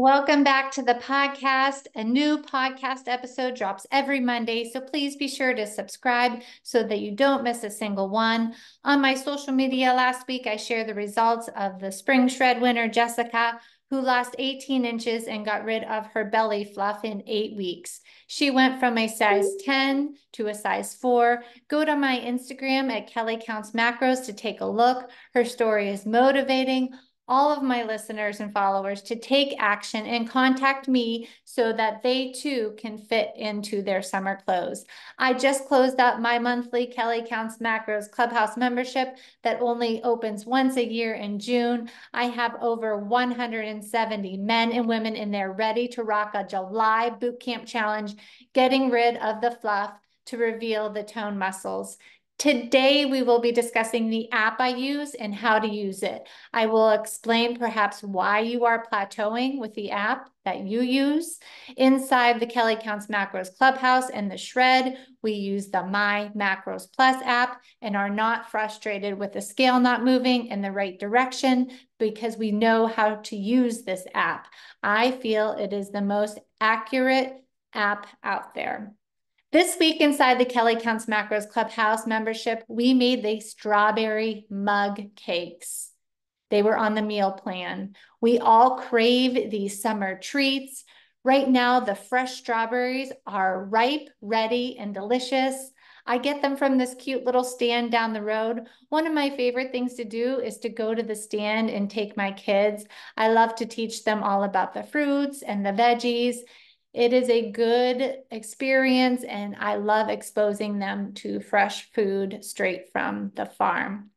Welcome back to the podcast. A new podcast episode drops every Monday, so please be sure to subscribe so that you don't miss a single one. On my social media last week, I shared the results of the spring shred winner, Jessica, who lost 18 inches and got rid of her belly fluff in 8 weeks. She went from a size 10 to a size 4. Go to my Instagram at Kelly Counts Macros to take a look. Her story is motivating all of my listeners and followers to take action and contact me so that they too can fit into their summer clothes. I just closed up my monthly Kelly Counts Macros Clubhouse membership that only opens once a year in June. I have over 170 men and women in there ready to rock a July boot camp challenge, getting rid of the fluff to reveal the toned muscles. Today, we will be discussing the app I use and how to use it. I will explain perhaps why you are plateauing with the app that you use. Inside the Kelly Counts Macros Clubhouse and the Shred, we use the My Macros Plus app and are not frustrated with the scale not moving in the right direction because we know how to use this app. I feel it is the most accurate app out there. This week inside the Kelly Counts Macros Clubhouse membership, we made the strawberry mug cakes. They were on the meal plan. We all crave these summer treats. Right now, the fresh strawberries are ripe, ready, and delicious. I get them from this cute little stand down the road. One of my favorite things to do is to go to the stand and take my kids. I love to teach them all about the fruits and the veggies. It is a good experience, and I love exposing them to fresh food straight from the farm.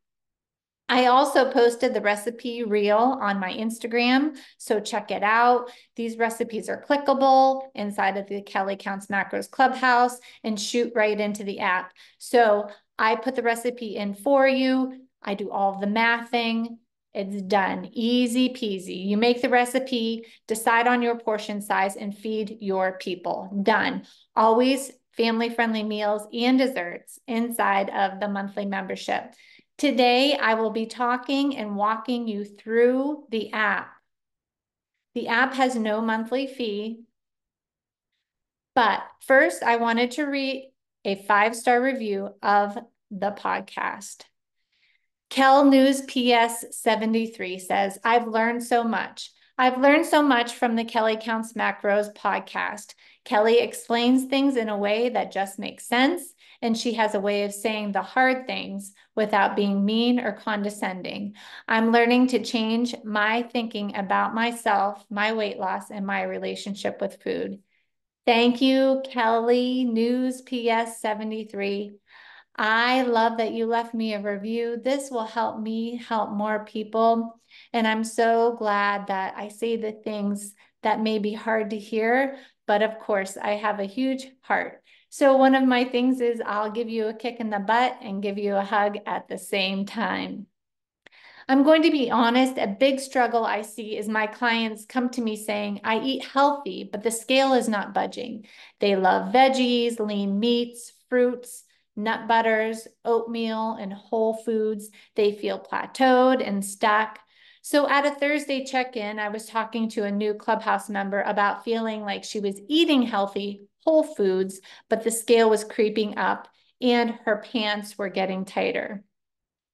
I also posted the recipe reel on my Instagram, so check it out. These recipes are clickable inside of the Kelly Counts Macros Clubhouse and shoot right into the app. So I put the recipe in for you. I do all of the mathing. It's done. Easy peasy. You make the recipe, decide on your portion size, and feed your people. Done. Always family-friendly meals and desserts inside of the monthly membership. Today, I will be talking and walking you through the app. The app has no monthly fee, but first I wanted to read a 5-star review of the podcast. Kel News PS 73 says, I've learned so much. I've learned so much from the Kelly Counts Macros podcast. Kelly explains things in a way that just makes sense, and she has a way of saying the hard things without being mean or condescending. I'm learning to change my thinking about myself, my weight loss, and my relationship with food. Thank you, Kelly News PS 73. I love that you left me a review. This will help me help more people. And I'm so glad that I say the things that may be hard to hear, but of course I have a huge heart. So one of my things is I'll give you a kick in the butt and give you a hug at the same time. I'm going to be honest, a big struggle I see is my clients come to me saying, I eat healthy, but the scale is not budging. They love veggies, lean meats, fruits, nut butters, oatmeal, and whole foods. They feel plateaued and stuck. So at a Thursday check-in, I was talking to a new Clubhouse member about feeling like she was eating healthy, whole foods, but the scale was creeping up and her pants were getting tighter.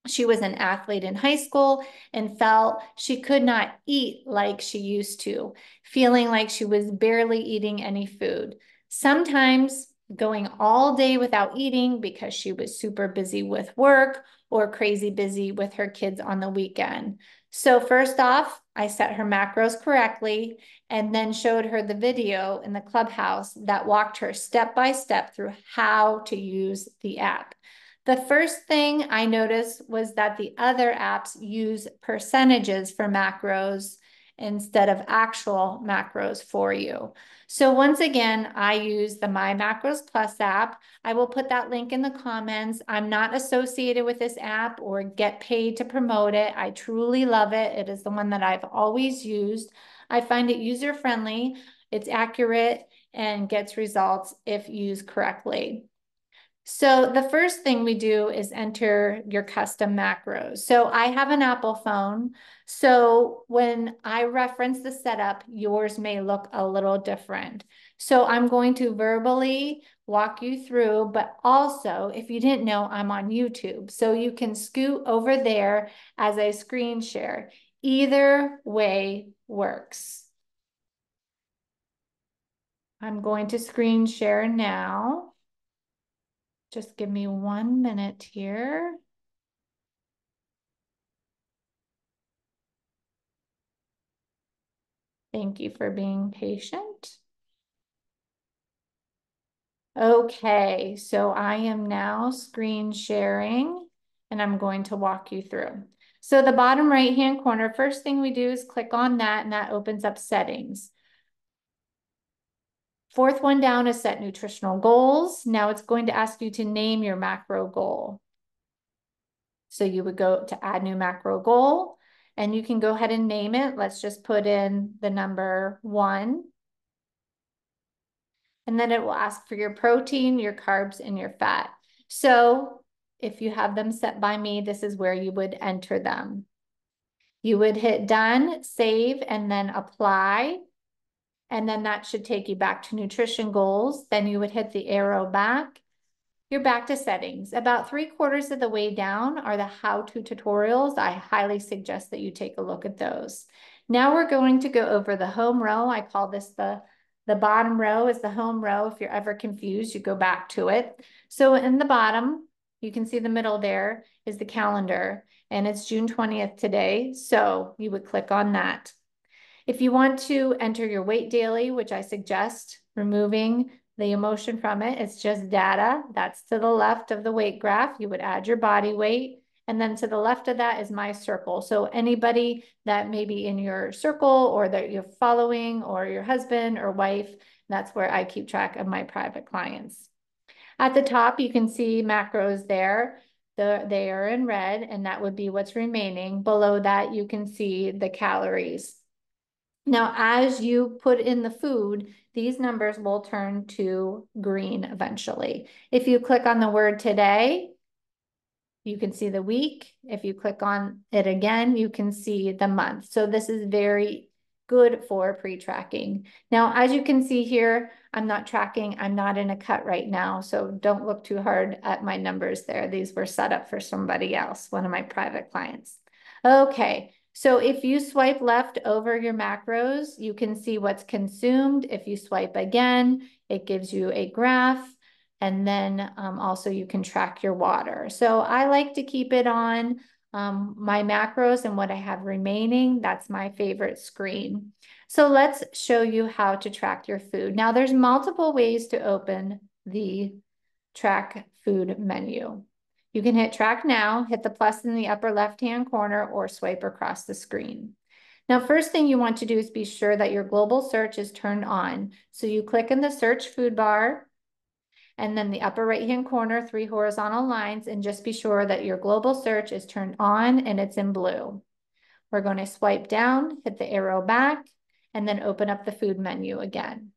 She was an athlete in high school and felt she could not eat like she used to, feeling like she was barely eating any food. Sometimes going all day without eating because she was super busy with work or crazy busy with her kids on the weekend. So first off, I set her macros correctly and then showed her the video in the Clubhouse that walked her step by step through how to use the app. The first thing I noticed was that the other apps use percentages for macros instead of actual macros for you. So once again, I use the My Macros Plus app. I will put that link in the comments. I'm not associated with this app or get paid to promote it. I truly love it. It is the one that I've always used. I find it user-friendly, it's accurate, and gets results if used correctly. So the first thing we do is enter your custom macros. So I have an Apple phone. So when I reference the setup, yours may look a little different. So I'm going to verbally walk you through, but also if you didn't know, I'm on YouTube. So you can scoot over there as a screen share. Either way works. I'm going to screen share now. Just give me 1 minute here. Thank you for being patient. Okay, so I am now screen sharing and I'm going to walk you through. So the bottom right-hand corner, first thing we do is click on that and that opens up settings. Fourth one down is set nutritional goals. Now it's going to ask you to name your macro goal. So you would go to add new macro goal and you can go ahead and name it. Let's just put in the number 1. And then it will ask for your protein, your carbs, and your fat. So if you have them set by me, this is where you would enter them. You would hit done, save, and then apply. And then that should take you back to nutrition goals. Then you would hit the arrow back. You're back to settings. About 3/4 of the way down are the how-to tutorials. I highly suggest that you take a look at those. Now we're going to go over the home row. I call this the bottom row is the home row. If you're ever confused, you go back to it. So in the bottom, you can see the middle there is the calendar and it's June 20th today. So you would click on that. If you want to enter your weight daily, which I suggest removing the emotion from it, it's just data. That's to the left of the weight graph. You would add your body weight. And then to the left of that is my circle. So anybody that may be in your circle or that you're following or your husband or wife, that's where I keep track of my private clients. At the top, you can see macros there. They are in red and that would be what's remaining. Below that, you can see the calories. Now, as you put in the food, these numbers will turn to green eventually. If you click on the word today, you can see the week. If you click on it again, you can see the month. So this is very good for pre-tracking. Now, as you can see here, I'm not tracking. I'm not in a cut right now. So don't look too hard at my numbers there. These were set up for somebody else, one of my private clients. Okay. So if you swipe left over your macros, you can see what's consumed. If you swipe again, it gives you a graph. And then also you can track your water. So I like to keep it on my macros and what I have remaining. That's my favorite screen. So let's show you how to track your food. Now there's multiple ways to open the track food menu. You can hit track now, hit the plus in the upper left-hand corner or swipe across the screen. Now, first thing you want to do is be sure that your global search is turned on. So you click in the search food bar and then the upper right-hand corner, 3 horizontal lines, and just be sure that your global search is turned on and it's in blue. We're going to swipe down, hit the arrow back, and then open up the food menu again.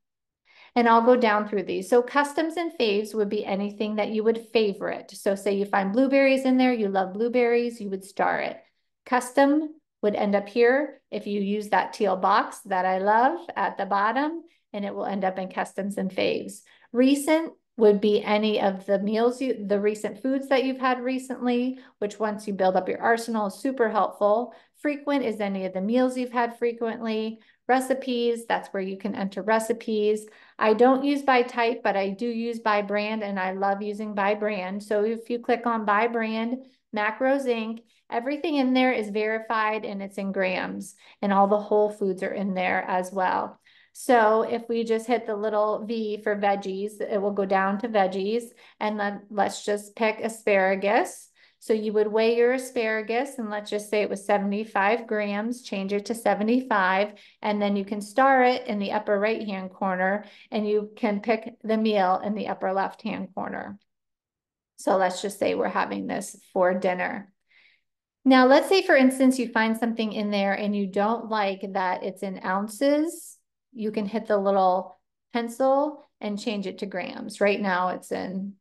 And I'll go down through these. So customs and faves would be anything that you would favorite. So say you find blueberries in there, you love blueberries, you would star it. Custom would end up here if you use that teal box that I love at the bottom, and it will end up in customs and faves. Recent would be any of the meals, the recent foods that you've had recently, which once you build up your arsenal is super helpful. Frequent is any of the meals you've had frequently. Recipes, that's where you can enter recipes. I don't use by type, but I do use by brand, and I love using by brand. So if you click on by brand, Macros Inc., everything in there is verified and it's in grams, and all the whole foods are in there as well. So if we just hit the little V for veggies, it will go down to veggies, and then let's just pick asparagus. So you would weigh your asparagus, and let's just say it was 75 grams, change it to 75, and then you can star it in the upper right-hand corner, and you can pick the meal in the upper left-hand corner. So let's just say we're having this for dinner. Now, let's say, for instance, you find something in there and you don't like that it's in ounces. You can hit the little pencil and change it to grams. Right now it's in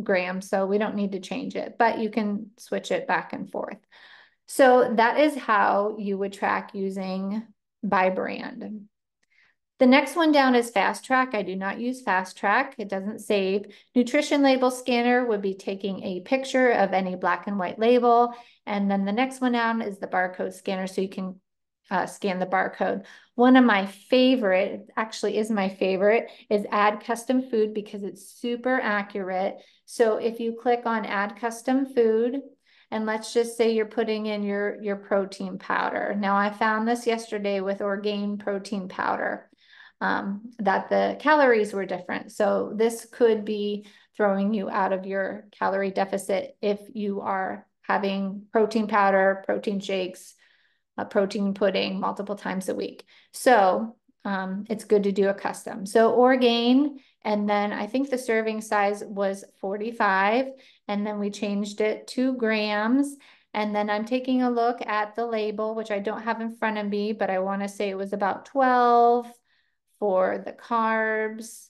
grams, so we don't need to change it, but you can switch it back and forth. So that is how you would track using by brand. The next one down is Fast Track. I do not use Fast Track. It doesn't save. Nutrition label scanner would be taking a picture of any black and white label. And then the next one down is the barcode scanner, so you can scan the barcode. One of my favorite, actually is my favorite, is Add Custom Food because it's super accurate. So if you click on Add Custom Food, and let's just say you're putting in your protein powder. Now I found this yesterday with Orgain protein powder, that the calories were different. So this could be throwing you out of your calorie deficit if you are having protein powder, protein shakes, a protein pudding multiple times a week. So it's good to do a custom. So Orgain, and then I think the serving size was 45, and then we changed it 2 grams. And then I'm taking a look at the label, which I don't have in front of me, but I want to say it was about 12 for the carbs.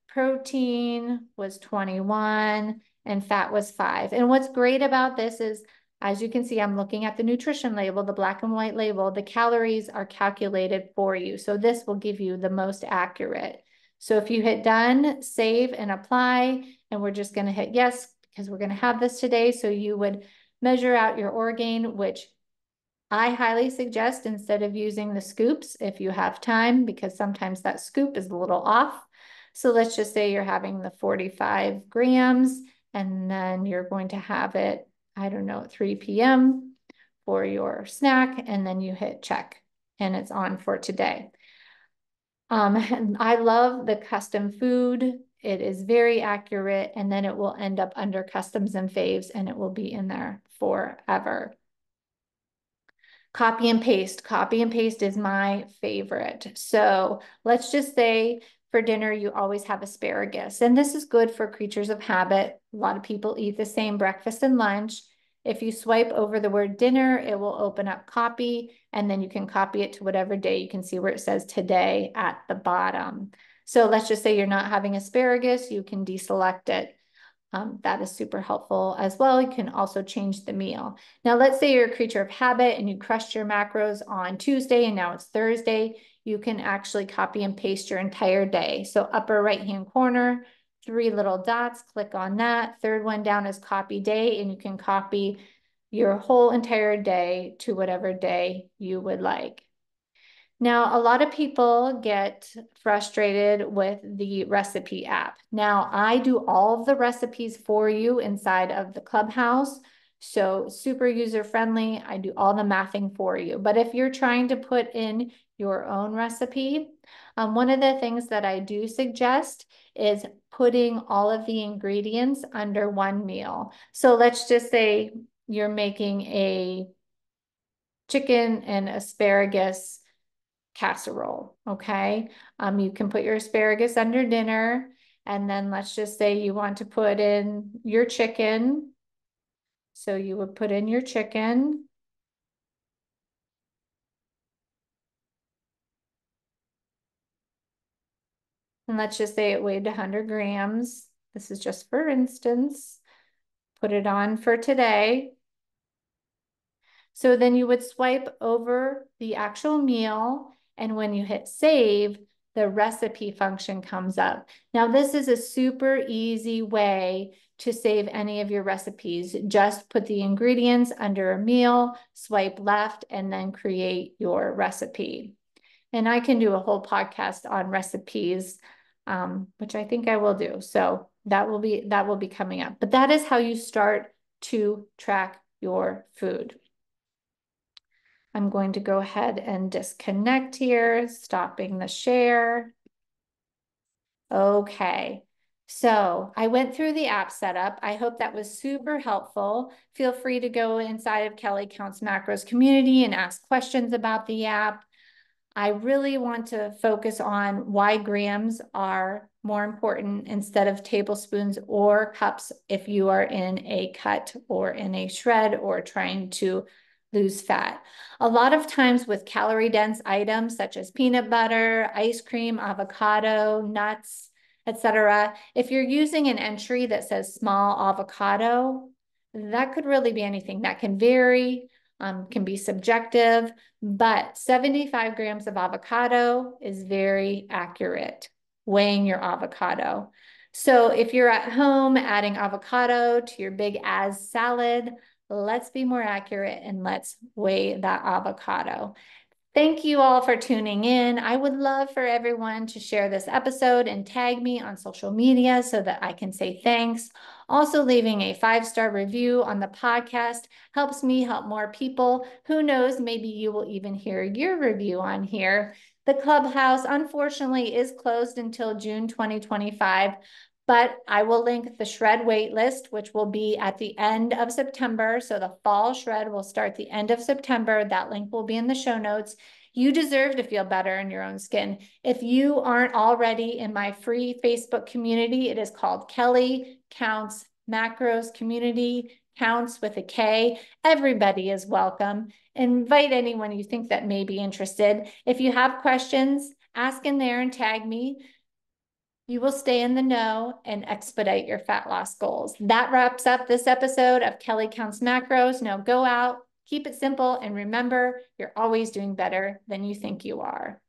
Protein was 21 and fat was 5. And what's great about this is, as you can see, I'm looking at the nutrition label, the black and white label, the calories are calculated for you. So this will give you the most accurate. So if you hit done, save and apply, and we're just going to hit yes, because we're going to have this today. So you would measure out your Orgain, which I highly suggest instead of using the scoops if you have time, because sometimes that scoop is a little off. So let's just say you're having the 45 grams, and then you're going to have it, I don't know, at 3 p.m. for your snack, and then you hit check, and it's on for today. And I love the custom food. It is very accurate, and then it will end up under customs and faves, and it will be in there forever. Copy and paste. Copy and paste is my favorite. So let's just say for dinner, you always have asparagus. And this is good for creatures of habit. A lot of people eat the same breakfast and lunch. If you swipe over the word dinner, it will open up copy, and then you can copy it to whatever day. You can see where it says today at the bottom. So let's just say you're not having asparagus, you can deselect it. That is super helpful as well. You can also change the meal. Now, let's say you're a creature of habit and you crushed your macros on Tuesday and now it's Thursday. You can actually copy and paste your entire day. So upper right-hand corner, 3 little dots, click on that. Third one down is copy day, and you can copy your whole entire day to whatever day you would like. Now, a lot of people get frustrated with the recipe app. Now, I do all of the recipes for you inside of the Clubhouse. So super user-friendly. I do all the mathing for you. But if you're trying to put in your own recipe, one of the things that I do suggest is putting all of the ingredients under one meal. So let's just say you're making a chicken and asparagus casserole, okay? You can put your asparagus under dinner, and then let's just say you want to put in your chicken. So you would put in your chicken. And let's just say it weighed 100 grams. This is just for instance. Put it on for today. So then you would swipe over the actual meal, and when you hit save, the recipe function comes up. Now, this is a super easy way to save any of your recipes. Just put the ingredients under a meal, swipe left, and then create your recipe. And I can do a whole podcast on recipes, which I think I will do. So that will be coming up. But that is how you start to track your food. I'm going to go ahead and disconnect here, stopping the share. Okay, so I went through the app setup. I hope that was super helpful. Feel free to go inside of Kelly Counts Macros community and ask questions about the app. I really want to focus on why grams are more important instead of tablespoons or cups if you are in a cut or in a shred or trying to lose fat. A lot of times with calorie dense items such as peanut butter, ice cream, avocado, nuts, etc. If you're using an entry that says small avocado, that could really be anything. That can vary, can be subjective, but 75 grams of avocado is very accurate, weighing your avocado. So if you're at home adding avocado to your big as salad, let's be more accurate and let's weigh that avocado. Thank you all for tuning in. I would love for everyone to share this episode and tag me on social media so that I can say thanks. Also, leaving a 5-star review on the podcast helps me help more people. Who knows, maybe you will even hear your review on here. The Clubhouse, unfortunately, is closed until June 2025. But I will link the shred waitlist, which will be at the end of September. So the fall shred will start the end of September. That link will be in the show notes. You deserve to feel better in your own skin. If you aren't already in my free Facebook community, it is called Kelly Counts Macros Community, Counts with a K. Everybody is welcome. Invite anyone you think that may be interested. If you have questions, ask in there and tag me. You will stay in the know and expedite your fat loss goals. That wraps up this episode of Kelly Counts Macros. Now go out, keep it simple, and remember, you're always doing better than you think you are.